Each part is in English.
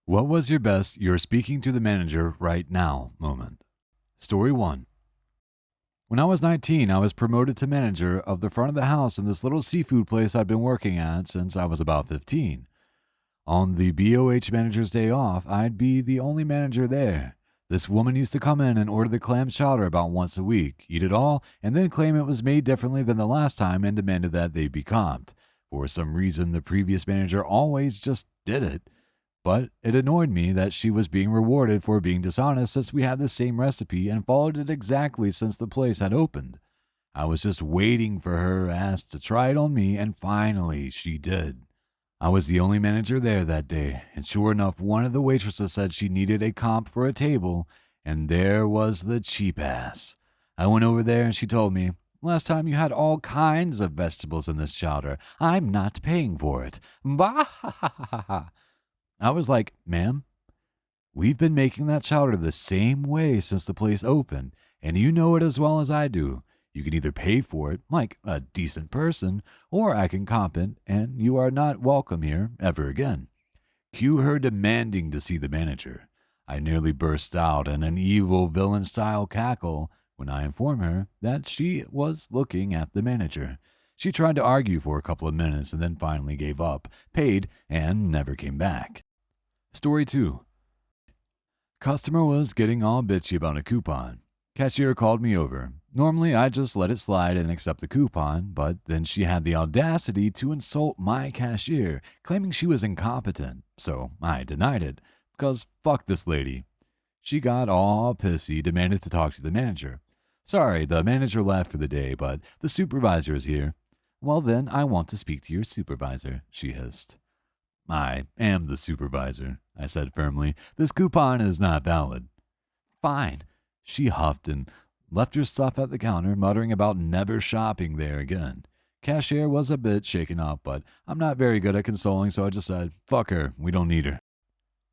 What was your best "you're speaking to the manager right now" moment? Story 1. When I was 19, I was promoted to manager of the front of the house in this little seafood place I'd been working at since I was about 15. On the BOH manager's day off, I'd be the only manager there. This woman used to come in and order the clam chowder about once a week, eat it all, and then claim it was made differently than the last time and demanded that they be comped. For some reason, the previous manager always just did it. But it annoyed me that she was being rewarded for being dishonest since we had the same recipe and followed it exactly since the place had opened. I was just waiting for her ass to try it on me, and finally she did. I was the only manager there that day, and sure enough, one of the waitresses said she needed a comp for a table, and there was the cheap ass. I went over there and she told me, "Last time you had all kinds of vegetables in this chowder. I'm not paying for it." Bah ha ha ha ha. I was like, "Ma'am, we've been making that chowder the same way since the place opened, and you know it as well as I do. You can either pay for it, like a decent person, or I can comp it, and you are not welcome here ever again." Cue her demanding to see the manager. I nearly burst out in an evil villain-style cackle when I informed her that she was looking at the manager. She tried to argue for a couple of minutes and then finally gave up, paid, and never came back. Story 2. Customer was getting all bitchy about a coupon. Cashier called me over. Normally, I just let it slide and accept the coupon, but then she had the audacity to insult my cashier, claiming she was incompetent, so I denied it, because fuck this lady. She got all pissy, demanded to talk to the manager. "Sorry, the manager left for the day, but the supervisor is here." "Well then, I want to speak to your supervisor," she hissed. "I am the supervisor," I said firmly. "This coupon is not valid." "Fine." She huffed and left her stuff at the counter, muttering about never shopping there again. Cashier was a bit shaken up, but I'm not very good at consoling, so I just said, "Fuck her, we don't need her."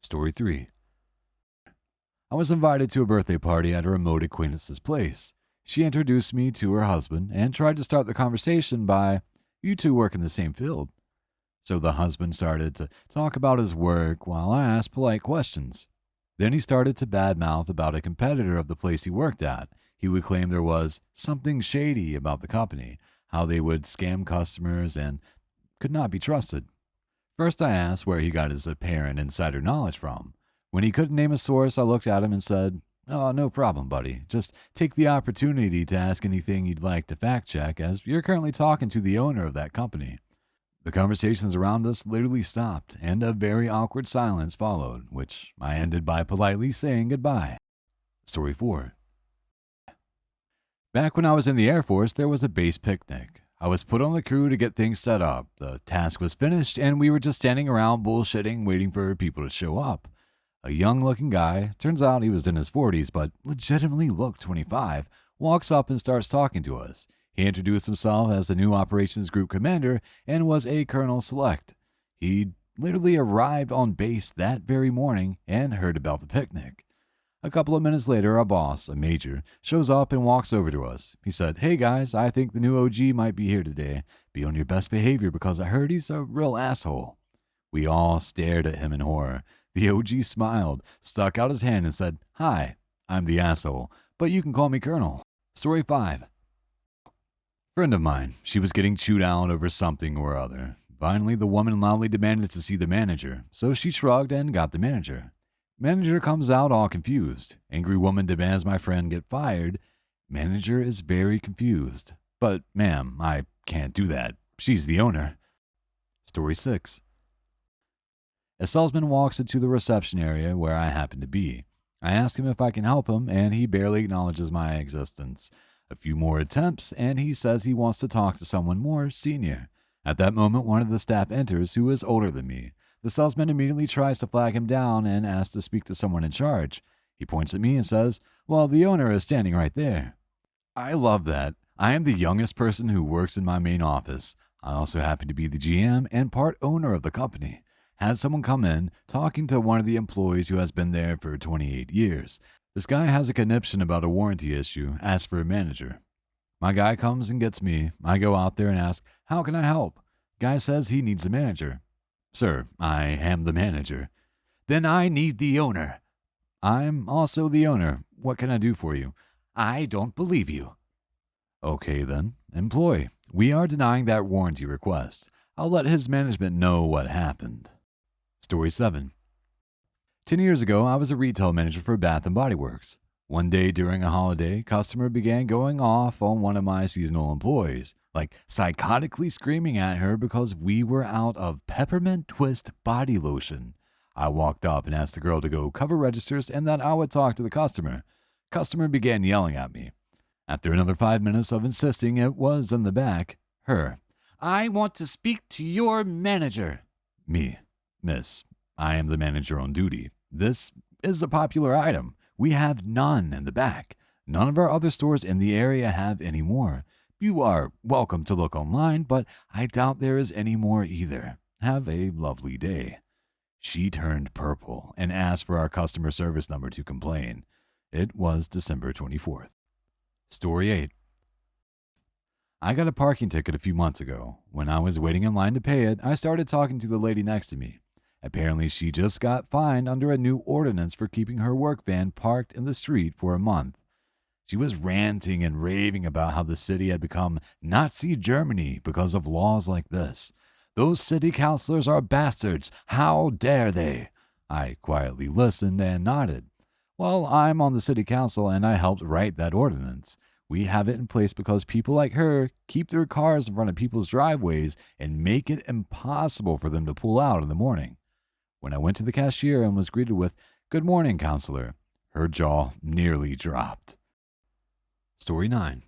Story 3. I was invited to a birthday party at a remote acquaintance's place. She introduced me to her husband and tried to start the conversation by, "You two work in the same field." So the husband started to talk about his work while I asked polite questions. Then he started to badmouth about a competitor of the place he worked at. He would claim there was something shady about the company, how they would scam customers and could not be trusted. First I asked where he got his apparent insider knowledge from. When he couldn't name a source, I looked at him and said, "Oh, no problem, buddy. Just take the opportunity to ask anything you'd like to fact check, as you're currently talking to the owner of that company." The conversations around us literally stopped, and a very awkward silence followed, which I ended by politely saying goodbye. Story 4. Back when I was in the Air Force, there was a base picnic. I was put on the crew to get things set up. The task was finished, and we were just standing around bullshitting, waiting for people to show up. A young-looking guy, turns out he was in his 40s, but legitimately looked 25, walks up and starts talking to us. He introduced himself as the new operations group commander and was a Colonel Select. He literally arrived on base that very morning and heard about the picnic. A couple of minutes later, our boss, a major, shows up and walks over to us. He said, "Hey guys, I think the new OG might be here today. Be on your best behavior because I heard he's a real asshole." We all stared at him in horror. The OG smiled, stuck out his hand and said, "Hi, I'm the asshole, but you can call me Colonel." Story 5. Friend of mine, she was getting chewed out over something or other. Finally, the woman loudly demanded to see the manager, so she shrugged and got the manager. Manager comes out all confused. Angry woman demands my friend get fired. Manager is very confused. "But, ma'am, I can't do that. She's the owner." Story 6. A salesman walks into the reception area where I happen to be. I ask him if I can help him, and he barely acknowledges my existence. A few more attempts, and he says he wants to talk to someone more senior. At that moment, one of the staff enters who is older than me. The salesman immediately tries to flag him down and asks to speak to someone in charge. He points at me and says, "Well, the owner is standing right there." I love that. I am the youngest person who works in my main office. I also happen to be the GM and part owner of the company. Had someone come in, talking to one of the employees who has been there for 28 years. This guy has a conniption about a warranty issue, asks for a manager. My guy comes and gets me. I go out there and ask, "How can I help?" Guy says he needs a manager. "Sir, I am the manager." Then I need the owner. I'm also the owner. What can I do for you? I don't believe you. Okay then, employee. We are denying that warranty request. I'll let his management know what happened. Story 7. 10 years ago, I was a retail manager for Bath & Body Works. One day during a holiday, customer began going off on one of my seasonal employees, like psychotically screaming at her because we were out of peppermint twist body lotion. I walked up and asked the girl to go cover registers and that I would talk to the customer. Customer began yelling at me. After another 5 minutes of insisting it was in the back, her. I want to speak to your manager. Me. Miss, I am the manager on duty. This is a popular item. We have none in the back. None of our other stores in the area have any more. You are welcome to look online, but I doubt there is any more either. Have a lovely day. She turned purple and asked for our customer service number to complain. It was December 24th. Story 8. I got a parking ticket a few months ago. When I was waiting in line to pay it, I started talking to the lady next to me. Apparently, she just got fined under a new ordinance for keeping her work van parked in the street for a month. She was ranting and raving about how the city had become Nazi Germany because of laws like this. Those city councilors are bastards. How dare they? I quietly listened and nodded. Well, I'm on the city council and I helped write that ordinance. We have it in place because people like her keep their cars in front of people's driveways and make it impossible for them to pull out in the morning. When I went to the cashier and was greeted with, "Good morning, counselor," her jaw nearly dropped. Story 9.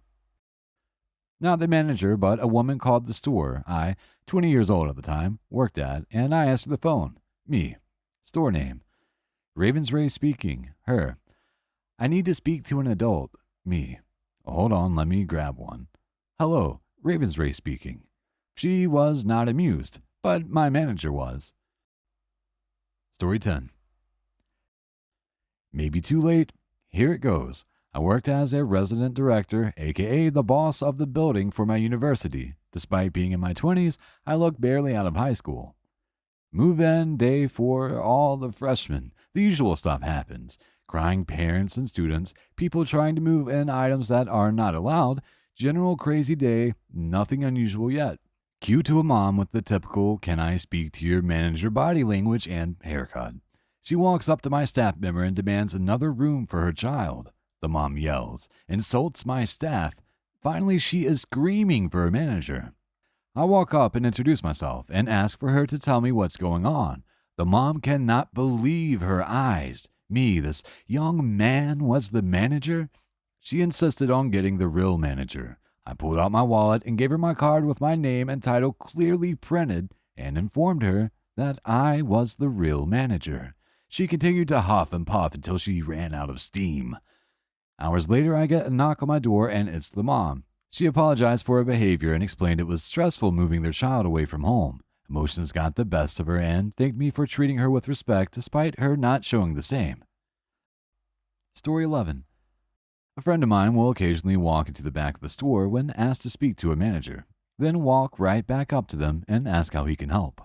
Not the manager, but a woman called the store I, 20 years old at the time, worked at, and I answered the phone. Me. Store name. Ravensray speaking. Her. I need to speak to an adult. Me. Hold on, let me grab one. Hello, Ravensray speaking. She was not amused, but my manager was. Story 10. Maybe too late. Here it goes. I worked as a resident director, aka the boss of the building for my university. Despite being in my 20s, I looked barely out of high school. Move-in day for all the freshmen. The usual stuff happens. Crying parents and students, people trying to move in items that are not allowed, general crazy day, nothing unusual yet. Cue to a mom with the typical "can I speak to your manager" body language and haircut. She walks up to my staff member and demands another room for her child. The mom yells, insults my staff. Finally, she is screaming for her manager. I walk up and introduce myself and ask for her to tell me what's going on. The mom cannot believe her eyes. Me, this young man, was the manager? She insisted on getting the real manager. I pulled out my wallet and gave her my card with my name and title clearly printed and informed her that I was the real manager. She continued to huff and puff until she ran out of steam. Hours later, I get a knock on my door and it's the mom. She apologized for her behavior and explained it was stressful moving their child away from home. Emotions got the best of her and thanked me for treating her with respect despite her not showing the same. Story 11. A friend of mine will occasionally walk into the back of the store when asked to speak to a manager, then walk right back up to them and ask how he can help.